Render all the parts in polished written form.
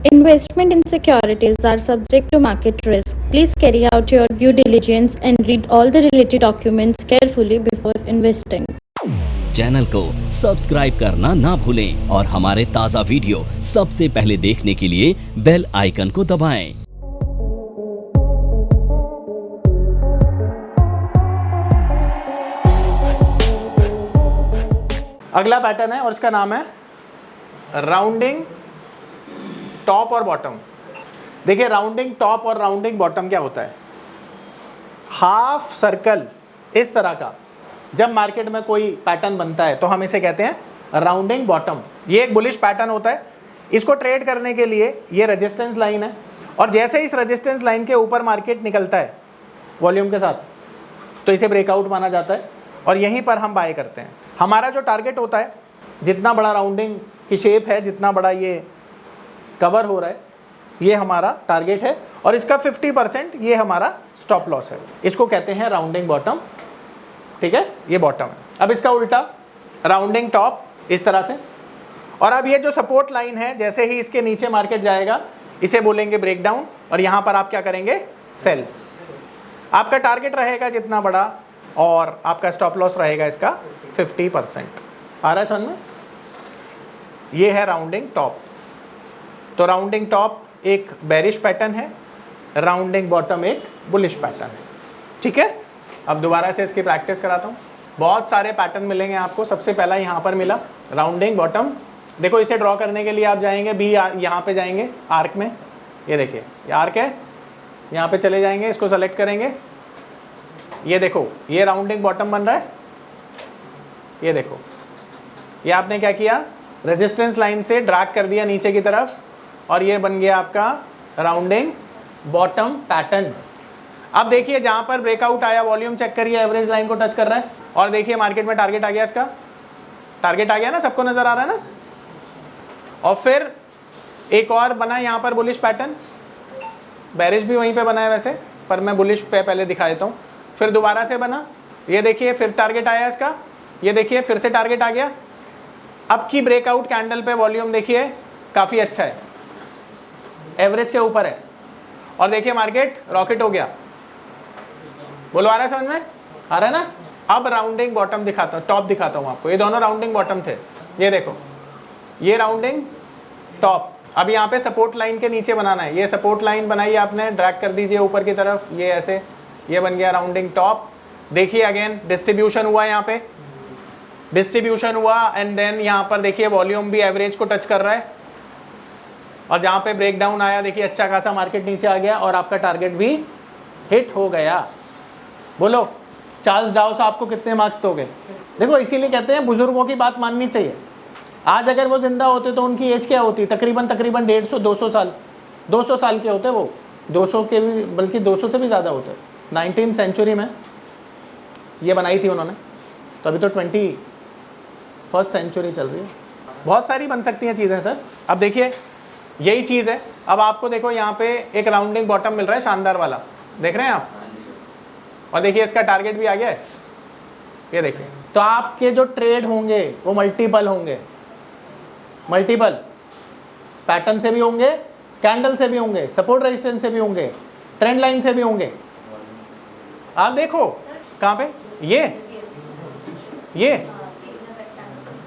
Investment in securities are subject to market risk. Please carry out your due diligence and read all the related documents carefully before investing. Channel को subscribe करना ना भूलें और हमारे ताज़ा video सबसे पहले देखने के लिए बेल आइकन को दबाएं। अगला पैटर्न है और इसका नाम है राउंडिंग टॉप और बॉटम। देखिए राउंडिंग टॉप और राउंडिंग बॉटम क्या होता है। हाफ सर्कल इस तरह का जब मार्केट में कोई पैटर्न बनता है तो हम इसे कहते हैं राउंडिंग बॉटम। ये एक बुलिश पैटर्न होता है। इसको ट्रेड करने के लिए ये रेजिस्टेंस लाइन है और जैसे इस रेजिस्टेंस लाइन के ऊपर मार्केट निकलता है वॉल्यूम के साथ तो इसे ब्रेकआउट माना जाता है और यहीं पर हम बाय करते हैं। हमारा जो टारगेट होता है, जितना बड़ा राउंडिंग की शेप है, जितना बड़ा ये कवर हो रहा है, ये हमारा टारगेट है और इसका 50% ये हमारा स्टॉप लॉस है। इसको कहते हैं राउंडिंग बॉटम। ठीक है, ये बॉटम है। अब इसका उल्टा राउंडिंग टॉप इस तरह से। और अब ये जो सपोर्ट लाइन है, जैसे ही इसके नीचे मार्केट जाएगा इसे बोलेंगे ब्रेकडाउन और यहाँ पर आप क्या करेंगे, सेल। आपका टारगेट रहेगा जितना बड़ा और आपका स्टॉप लॉस रहेगा इसका 50%। आ रहा है समझ में? ये है राउंडिंग टॉप। तो राउंडिंग टॉप एक बेरिश पैटर्न है, राउंडिंग बॉटम एक बुलिश पैटर्न है। ठीक है, अब दोबारा से इसकी प्रैक्टिस कराता हूँ। बहुत सारे पैटर्न मिलेंगे आपको। सबसे पहला यहाँ पर मिला राउंडिंग बॉटम। देखो इसे ड्रॉ करने के लिए आप जाएंगे बी, यहाँ पे जाएंगे आर्क में। ये देखिए ये आर्क है, यहाँ पे चले जाएंगे, इसको सेलेक्ट करेंगे। ये देखो ये राउंडिंग बॉटम बन रहा है। ये देखो ये आपने क्या किया, रेजिस्टेंस लाइन से ड्रैग कर दिया नीचे की तरफ और ये बन गया आपका राउंडिंग बॉटम पैटर्न। अब देखिए जहां पर ब्रेकआउट आया, वॉल्यूम चेक करिए, एवरेज लाइन को टच कर रहा है और देखिए मार्केट में टारगेट आ गया, इसका टारगेट आ गया ना, सबको नजर आ रहा है ना। और फिर एक और बना यहाँ पर बुलिश पैटर्न, बेरिश भी वहीं पे बना है वैसे, पर मैं बुलिश पे पहले दिखा देता हूँ। फिर दोबारा से बना, ये देखिए फिर टारगेट आया इसका, ये देखिए फिर से टारगेट आ गया। अब की ब्रेकआउट कैंडल पे वॉल्यूम देखिए काफ़ी अच्छा है, एवरेज के ऊपर है और देखिए मार्केट रॉकेट हो गया। बोलो आ रहा है समझ में? आ रहा है ना? अब राउंडिंग बॉटम दिखाता हूँ, टॉप दिखाता हूँ आपको। ये दोनों राउंडिंग बॉटम थे। ये देखो ये राउंडिंग टॉप। अब यहाँ पे सपोर्ट लाइन के नीचे बनाना है। ये सपोर्ट लाइन बनाई आपने, ड्रैग कर दीजिए ऊपर की तरफ, ये ऐसे, ये बन गया राउंडिंग टॉप। देखिए अगेन डिस्ट्रीब्यूशन हुआ, यहाँ पे डिस्ट्रीब्यूशन हुआ एंड देन यहाँ पर देखिए वॉल्यूम भी एवरेज को टच कर रहा है और जहाँ पे ब्रेकडाउन आया देखिए अच्छा खासा मार्केट नीचे आ गया और आपका टारगेट भी हिट हो गया। बोलो चार्ल्स डाउस आपको कितने मार्क्स दोगे? देखो इसीलिए कहते हैं बुजुर्गों की बात माननी चाहिए। आज अगर वो जिंदा होते तो उनकी एज क्या होती? तकरीबन 150-200 साल, 200 साल के होते वो, 200 के भी, बल्कि 200 से भी ज़्यादा होते। 19वीं सेंचुरी में ये बनाई थी उन्होंने, तो अभी तो 21st सेंचुरी चल रही है। बहुत सारी बन सकती हैं चीज़ें सर। अब देखिए यही चीज़ है। अब आपको देखो यहाँ पे एक राउंडिंग बॉटम मिल रहा है शानदार वाला, देख रहे हैं आप? और देखिए इसका टारगेट भी आ गया है, ये देखिए। तो आपके जो ट्रेड होंगे वो मल्टीपल होंगे, मल्टीपल पैटर्न से भी होंगे, कैंडल से भी होंगे, सपोर्ट रेजिस्टेंस से भी होंगे, ट्रेंड लाइन से भी होंगे। आप देखो कहाँ पे ये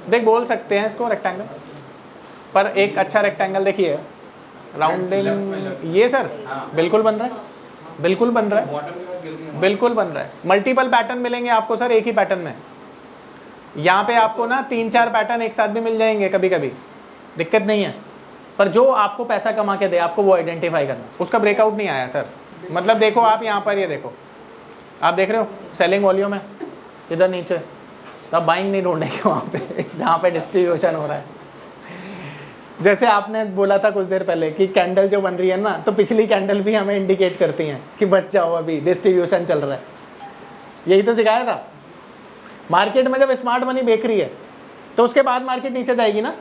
देख, बोल सकते हैं इसको रेक्टेंगल, पर एक अच्छा रेक्टेंगल देखिए राउंडिंग। ये सर बिल्कुल बन रहा है, बिल्कुल बन रहा है, बिल्कुल बन रहा है। मल्टीपल पैटर्न मिलेंगे आपको सर एक ही पैटर्न में। यहाँ पे आपको ना 3-4 पैटर्न एक साथ भी मिल जाएंगे, कभी कभी दिक्कत नहीं है, पर जो आपको पैसा कमा के दे आपको वो आइडेंटिफाई करना। उसका ब्रेकआउट नहीं आया सर, मतलब देखो आप यहाँ पर, ये देखो आप देख रहे हो सेलिंग वॉल्यूम है इधर नीचे, तो आप बाइंग नहीं ढूंढेंगे वहाँ पे जहाँ पे डिस्ट्रीब्यूशन हो रहा है। जैसे आपने बोला था कुछ देर पहले कि कैंडल जो बन रही है ना, तो पिछली कैंडल भी हमें इंडिकेट करती हैं कि बच जाओ अभी डिस्ट्रीब्यूशन चल रहा है। यही तो सिखाया था। मार्केट में जब स्मार्ट मनी बेच रही है तो उसके बाद मार्केट नीचे जाएगी ना।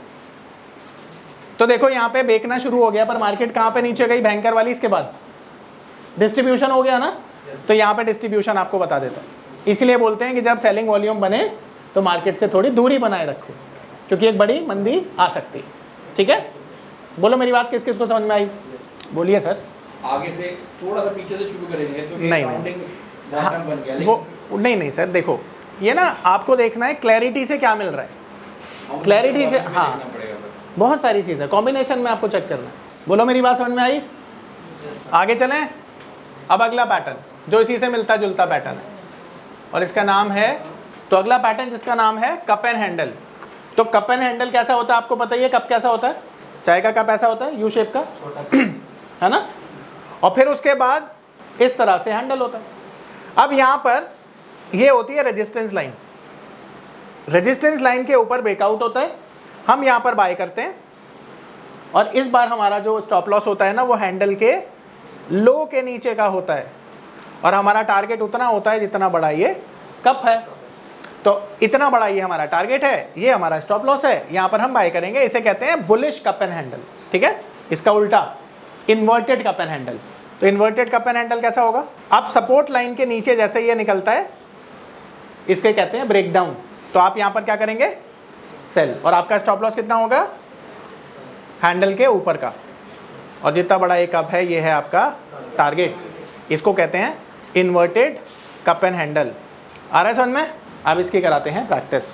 तो देखो यहाँ पे बेचना शुरू हो गया, पर मार्केट कहाँ पे नीचे गई? भयंकर वाली, इसके बाद डिस्ट्रीब्यूशन हो गया ना। तो यहाँ पे डिस्ट्रीब्यूशन आपको बता देता हूँ। इसलिए बोलते हैं कि जब सेलिंग वॉल्यूम बने तो मार्केट से थोड़ी दूरी बनाए रखो, क्योंकि एक बड़ी मंदी आ सकती है। ठीक है, बोलो मेरी बात किस किस को समझ में आई? बोलिए सर। आगे से थोड़ा सा पीछे से शुरू करेंगे तो नहीं, राउंडिंग हाँ, बॉटम बन गया, वो नहीं सर, देखो ये ना आपको देखना है क्लैरिटी से क्या मिल रहा है, क्लैरिटी से। हाँ, बहुत सारी चीज़ है, कॉम्बिनेशन में आपको चेक करना है। बोलो मेरी बात समझ में आई? आगे चलें। अब अगला पैटर्न जो इसी से मिलता जुलता पैटर्न है और इसका नाम है, तो अगला पैटर्न जिसका नाम है कप एंड हैंडल। तो कप एंड हैंडल कैसा होता है आपको पता ही है, कप कैसा होता है, चाय का कप ऐसा होता है यू शेप का, है ना, और फिर उसके बाद इस तरह से हैंडल होता है। अब यहां पर ये होती है रेजिस्टेंस लाइन, रेजिस्टेंस लाइन के ऊपर ब्रेकआउट होता है, हम यहां पर बाय करते हैं और इस बार हमारा जो स्टॉप लॉस होता है ना वो हैंडल के लो के नीचे का होता है और हमारा टारगेट उतना होता है जितना बड़ा ये कप है। तो इतना बड़ा ये हमारा टारगेट है, ये हमारा स्टॉप लॉस है, यहां पर हम बाय करेंगे। इसे कहते हैं बुलिश कप एंड हैंडल, ठीक है। इसका उल्टा इन्वर्टेड कप एंड हैंडल। तो इन्वर्टेड कप एंड हैंडल कैसा होगा, अब सपोर्ट लाइन के नीचे जैसे ये निकलता है इसके कहते हैं ब्रेकडाउन। तो आप यहां पर क्या करेंगे, सेल, और आपका स्टॉप लॉस कितना होगा, हैंडल के ऊपर का, और जितना बड़ा ये कप है ये है आपका टारगेट। इसको कहते हैं इन्वर्टेड कप एंड हैंडल। आ रहा है समझ में? अब इसकी कराते हैं प्रैक्टिस।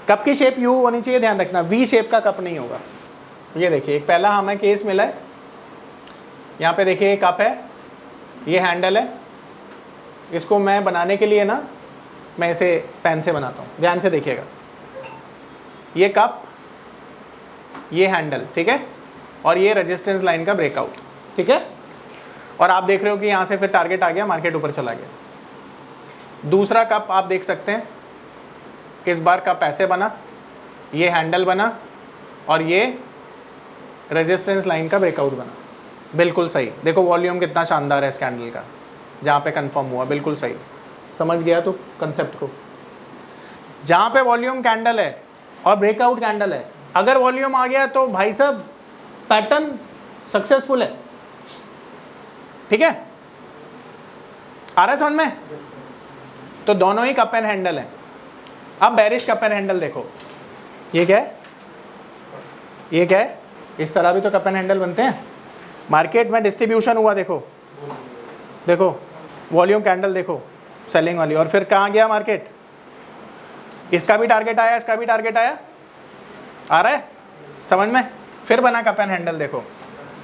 कप की शेप यू होनी चाहिए, ध्यान रखना, वी शेप का कप नहीं होगा। ये देखिए एक पहला हमें केस मिला है, यहाँ पे देखिए एक कप है, ये हैंडल है, इसको मैं बनाने के लिए ना मैं इसे पेन से बनाता हूँ, ध्यान से देखिएगा। ये कप, ये हैंडल, ठीक है, और ये रेजिस्टेंस लाइन का ब्रेकआउट, ठीक है। और आप देख रहे हो कि यहाँ से फिर टारगेट आ गया, मार्केट ऊपर चला गया। दूसरा कप आप देख सकते हैं, इस बार कप ऐसे बना, ये हैंडल बना और ये रेजिस्टेंस लाइन का ब्रेकआउट बना, बिल्कुल सही। देखो वॉल्यूम कितना शानदार है इस कैंडल का, जहाँ पे कंफर्म हुआ, बिल्कुल सही। समझ गया तो कंसेप्ट को, जहाँ पे वॉल्यूम कैंडल है और ब्रेकआउट कैंडल है, अगर वॉल्यूम आ गया तो भाई साहब पैटर्न सक्सेसफुल है, ठीक है। आ रहा है समझ में? तो दोनों ही कप एंड हैंडल है। अब बेरिश कप एंड हैंडल देखो, ये क्या है, ये क्या है, इस तरह भी तो कप एंड हैंडल बनते हैं। मार्केट में डिस्ट्रीब्यूशन हुआ, देखो देखो वॉल्यूम कैंडल देखो सेलिंग वाली, और फिर कहाँ गया मार्केट, इसका भी टारगेट आया, इसका भी टारगेट आया। आ रहा है समझ में? फिर बना कप एंड हैंडल। देखो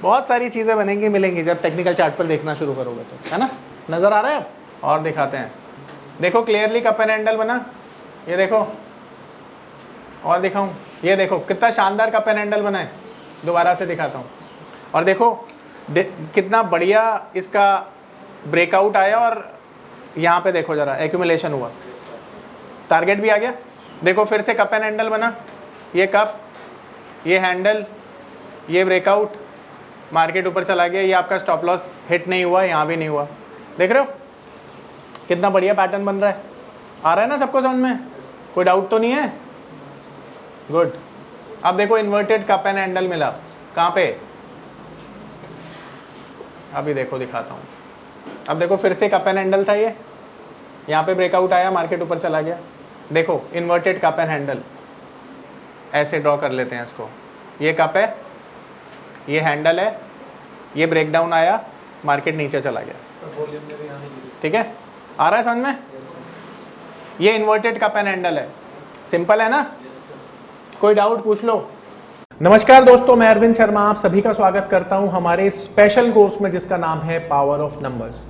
बहुत सारी चीज़ें बनेंगी, मिलेंगी जब टेक्निकल चार्ट पर देखना शुरू करोगे तो, है ना। नज़र आ रहा है? अब और दिखाते हैं, देखो क्लियरली कप एंड हैंडल बना, ये देखो, और दिखाऊं, ये देखो कितना शानदार कप एंड हैंडल बना है। दोबारा से दिखाता हूँ, और देखो कितना बढ़िया इसका ब्रेकआउट आया, और यहाँ पे देखो जरा एक्यूमुलेशन हुआ, टारगेट भी आ गया। देखो फिर से कप एंड हैंडल बना, ये कप, ये हैंडल, ये ब्रेकआउट, मार्केट ऊपर चला गया, ये आपका स्टॉप लॉस हिट नहीं हुआ, यहाँ भी नहीं हुआ। देख रहे हो कितना बढ़िया पैटर्न बन रहा है। आ रहा है ना सबको समझ में? कोई डाउट तो नहीं है? गुड। अब देखो इन्वर्टेड कप एंड हैंडल मिला, कहाँ पे, अभी देखो दिखाता हूँ। अब देखो फिर से कप एंड हैंडल था, ये यहाँ पे ब्रेकआउट आया, मार्केट ऊपर चला गया। देखो इन्वर्टेड कप एंड हैंडल, ऐसे ड्रॉ कर लेते हैं इसको, ये कप है, ये हैंडल है, ये ब्रेकडाउन आया, मार्केट नीचे चला गया, ठीक है। आ रहा है समझ में? ये इन्वर्टेड कप एंड हैंडल है, सिंपल है ना? कोई डाउट पूछ लो। नमस्कार दोस्तों, मैं अरविंद शर्मा आप सभी का स्वागत करता हूं हमारे स्पेशल कोर्स में जिसका नाम है पावर ऑफ नंबर्स।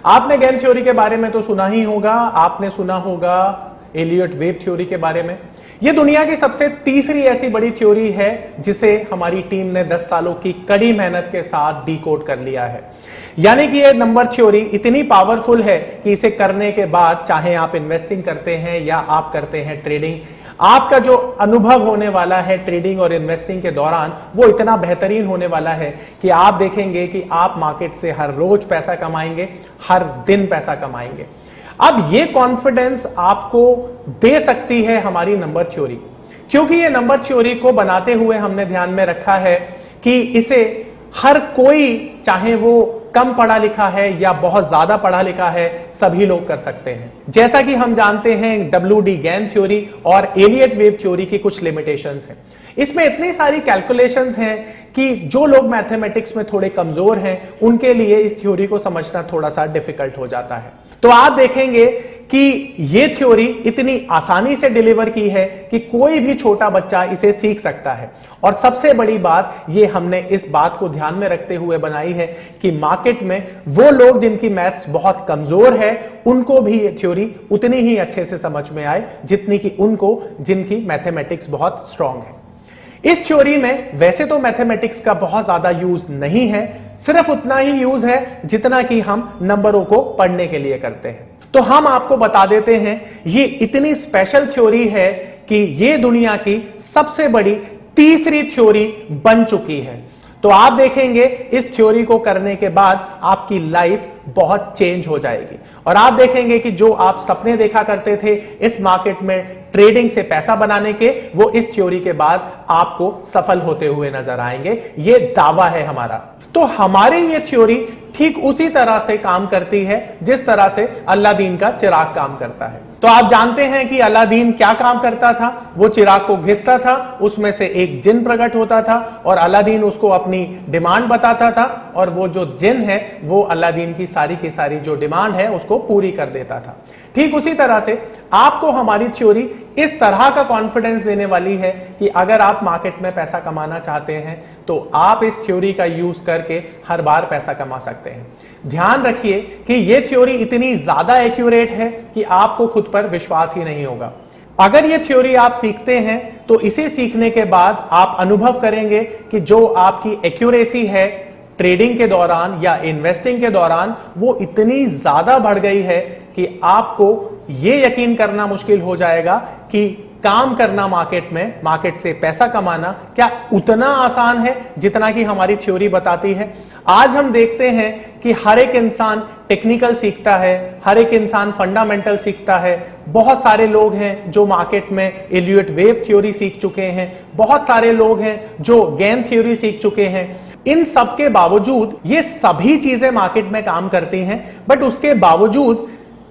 आपने गेम थ्योरी के बारे में तो सुना ही होगा, आपने सुना होगा एलियट वेव थ्योरी के बारे में। यह दुनिया की सबसे तीसरी ऐसी बड़ी थ्योरी है जिसे हमारी टीम ने 10 सालों की कड़ी मेहनत के साथ डिकोड कर लिया है। यानी कि यह नंबर थ्योरी इतनी पावरफुल है कि इसे करने के बाद चाहे आप इन्वेस्टिंग करते हैं या आप करते हैं ट्रेडिंग, आपका जो अनुभव होने वाला है ट्रेडिंग और इन्वेस्टिंग के दौरान वो इतना बेहतरीन होने वाला है कि आप देखेंगे कि आप मार्केट से हर रोज पैसा कमाएंगे, हर दिन पैसा कमाएंगे। अब ये कॉन्फिडेंस आपको दे सकती है हमारी नंबर थ्योरी, क्योंकि ये नंबर थ्योरी को बनाते हुए हमने ध्यान में रखा है कि इसे हर कोई, चाहे वो कम पढ़ा लिखा है या बहुत ज्यादा पढ़ा लिखा है, सभी लोग कर सकते हैं। जैसा कि हम जानते हैं WD गैन थ्योरी और एलियट वेव थ्योरी की कुछ लिमिटेशंस हैं। इसमें इतनी सारी कैलकुलेशंस हैं कि जो लोग मैथमेटिक्स में थोड़े कमजोर हैं उनके लिए इस थ्योरी को समझना थोड़ा सा डिफिकल्ट हो जाता है। तो आप देखेंगे कि ये थ्योरी इतनी आसानी से डिलीवर की है कि कोई भी छोटा बच्चा इसे सीख सकता है। और सबसे बड़ी बात ये हमने इस बात को ध्यान में रखते हुए बनाई है कि मार्केट में वो लोग जिनकी मैथ्स बहुत कमजोर है उनको भी ये थ्योरी उतनी ही अच्छे से समझ में आए जितनी कि उनको जिनकी मैथमेटिक्स बहुत स्ट्रांग है। इस थ्योरी में वैसे तो मैथमेटिक्स का बहुत ज्यादा यूज नहीं है, सिर्फ उतना ही यूज है जितना कि हम नंबरों को पढ़ने के लिए करते हैं। तो हम आपको बता देते हैं ये इतनी स्पेशल थ्योरी है कि ये दुनिया की सबसे बड़ी तीसरी थ्योरी बन चुकी है। तो आप देखेंगे इस थ्योरी को करने के बाद आपकी लाइफ बहुत चेंज हो जाएगी और आप देखेंगे कि जो आप सपने देखा करते थे इस मार्केट में ट्रेडिंग से पैसा बनाने के, वो इस थ्योरी के बाद आपको सफल होते हुए नजर आएंगे। ये दावा है हमारा। तो हमारी ये थ्योरी ठीक उसी तरह से काम करती है जिस तरह से अलादीन का चिराग काम करता है। तो आप जानते हैं कि अलादीन क्या काम करता था। वो चिराग को घिसता था, उसमें से एक जिन प्रकट होता था और अलादीन उसको अपनी डिमांड बताता था और वो जो जिन है वो अलादीन की सारी जो डिमांड है उसको पूरी कर देता था। ठीक उसी तरह से आपको हमारी थ्योरी इस तरह का कॉन्फिडेंस देने वाली है कि अगर आप मार्केट में पैसा कमाना चाहते हैं तो आप इस थ्योरी का यूज करके हर बार पैसा कमा सकते हैं। ध्यान रखिए कि यह थ्योरी इतनी ज्यादा एक्यूरेट है कि आपको खुद पर विश्वास ही नहीं होगा। अगर ये थ्योरी आप सीखते हैं तो इसे सीखने के बाद आप अनुभव करेंगे कि जो आपकी एक्यूरेसी है ट्रेडिंग के दौरान या इन्वेस्टिंग के दौरान वो इतनी ज्यादा बढ़ गई है कि आपको ये यकीन करना मुश्किल हो जाएगा कि काम करना मार्केट में, मार्केट से पैसा कमाना क्या उतना आसान है जितना कि हमारी थ्योरी बताती है। आज हम देखते हैं कि हर एक इंसान टेक्निकल सीखता है, हर एक इंसान फंडामेंटल सीखता है। बहुत सारे लोग हैं जो मार्केट में इलियट वेव थ्योरी सीख चुके हैं, बहुत सारे लोग हैं जो गेन थ्योरी सीख चुके हैं। इन सब के बावजूद ये सभी चीजें मार्केट में काम करती हैं, बट उसके बावजूद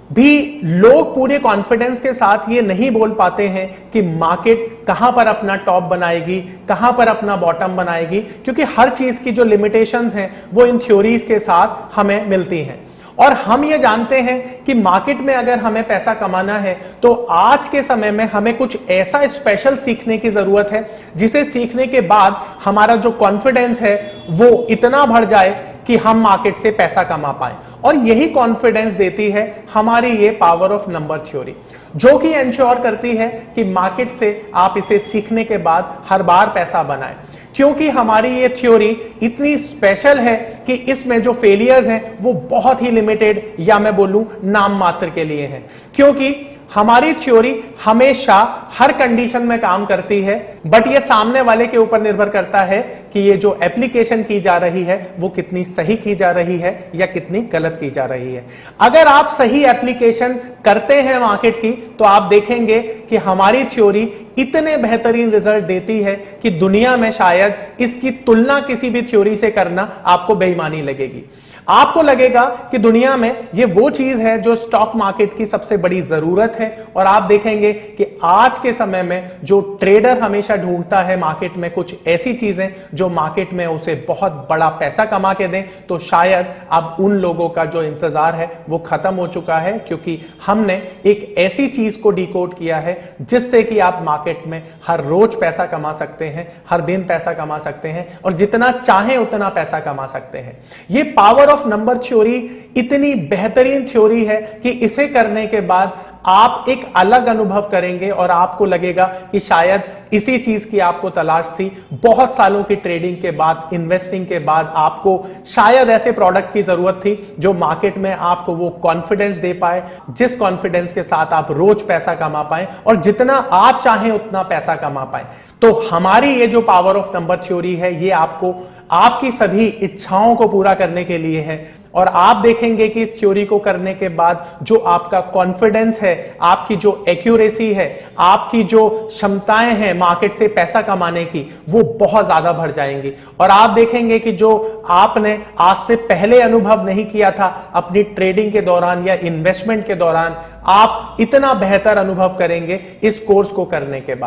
भी लोग पूरे कॉन्फिडेंस के साथ ये नहीं बोल पाते हैं कि मार्केट कहां पर अपना टॉप बनाएगी, कहां पर अपना बॉटम बनाएगी, क्योंकि हर चीज की जो लिमिटेशंस हैं वो इन थ्योरीज के साथ हमें मिलती हैं। और हम ये जानते हैं कि मार्केट में अगर हमें पैसा कमाना है तो आज के समय में हमें कुछ ऐसा स्पेशल सीखने की जरूरत है जिसे सीखने के बाद हमारा जो कॉन्फिडेंस है वो इतना बढ़ जाए कि हम मार्केट से पैसा कमा पाए। और यही कॉन्फिडेंस देती है हमारी ये पावर ऑफ नंबर थ्योरी, जो कि एंश्योर करती है कि मार्केट से आप इसे सीखने के बाद हर बार पैसा बनाएं। क्योंकि हमारी ये थ्योरी इतनी स्पेशल है कि इसमें जो फेलियर्स हैं वो बहुत ही लिमिटेड या मैं बोलूं नाम मात्र के लिए हैं। क्योंकि हमारी थ्योरी हमेशा हर कंडीशन में काम करती है, बट ये सामने वाले के ऊपर निर्भर करता है कि ये जो एप्लीकेशन की जा रही है वो कितनी सही की जा रही है या कितनी गलत की जा रही है। अगर आप सही एप्लीकेशन करते हैं मार्केट की तो आप देखेंगे कि हमारी थ्योरी इतने बेहतरीन रिजल्ट देती है कि दुनिया में शायद इसकी तुलना किसी भी थ्योरी से करना आपको बेईमानी लगेगी। आपको लगेगा कि दुनिया में ये वो चीज है जो स्टॉक मार्केट की सबसे बड़ी जरूरत है। और आप देखेंगे कि आज के समय में जो ट्रेडर हमेशा ढूंढता है मार्केट में कुछ ऐसी चीजें जो मार्केट में उसे बहुत बड़ा पैसा कमा के दें, तो शायद अब उन लोगों का जो इंतजार है वो खत्म हो चुका है, क्योंकि हमने एक ऐसी चीज को डिकोड किया है जिससे कि आप मार्केट में हर रोज पैसा कमा सकते हैं, हर दिन पैसा कमा सकते हैं और जितना चाहे उतना पैसा कमा सकते हैं। ये पावर ऑफ नंबर थ्योरी इतनी बेहतरीन थ्योरी है कि इसे करने के बाद आप एक अलग अनुभव करेंगे और आपको लगेगा कि शायद इसी चीज की आपको तलाश थी। बहुत सालों की ट्रेडिंग के बाद, इन्वेस्टिंग के बाद आपको शायद ऐसे प्रोडक्ट की जरूरत थी जो मार्केट में आपको वो कॉन्फिडेंस दे पाए, जिस कॉन्फिडेंस के साथ आप रोज पैसा कमा पाए और जितना आप चाहें उतना पैसा कमा पाए। तो हमारी ये जो पावर ऑफ नंबर थ्योरी है ये आपको आपकी सभी इच्छाओं को पूरा करने के लिए है। और आप देखेंगे कि इस थ्योरी को करने के बाद जो आपका कॉन्फिडेंस है, आपकी जो एक्यूरेसी है, आपकी जो क्षमताएं हैं मार्केट से पैसा कमाने की, वो बहुत ज्यादा बढ़ जाएंगी। और आप देखेंगे कि जो आपने आज से पहले अनुभव नहीं किया था अपनी ट्रेडिंग के दौरान या इन्वेस्टमेंट के दौरान, आप इतना बेहतर अनुभव करेंगे इस कोर्स को करने के बाद।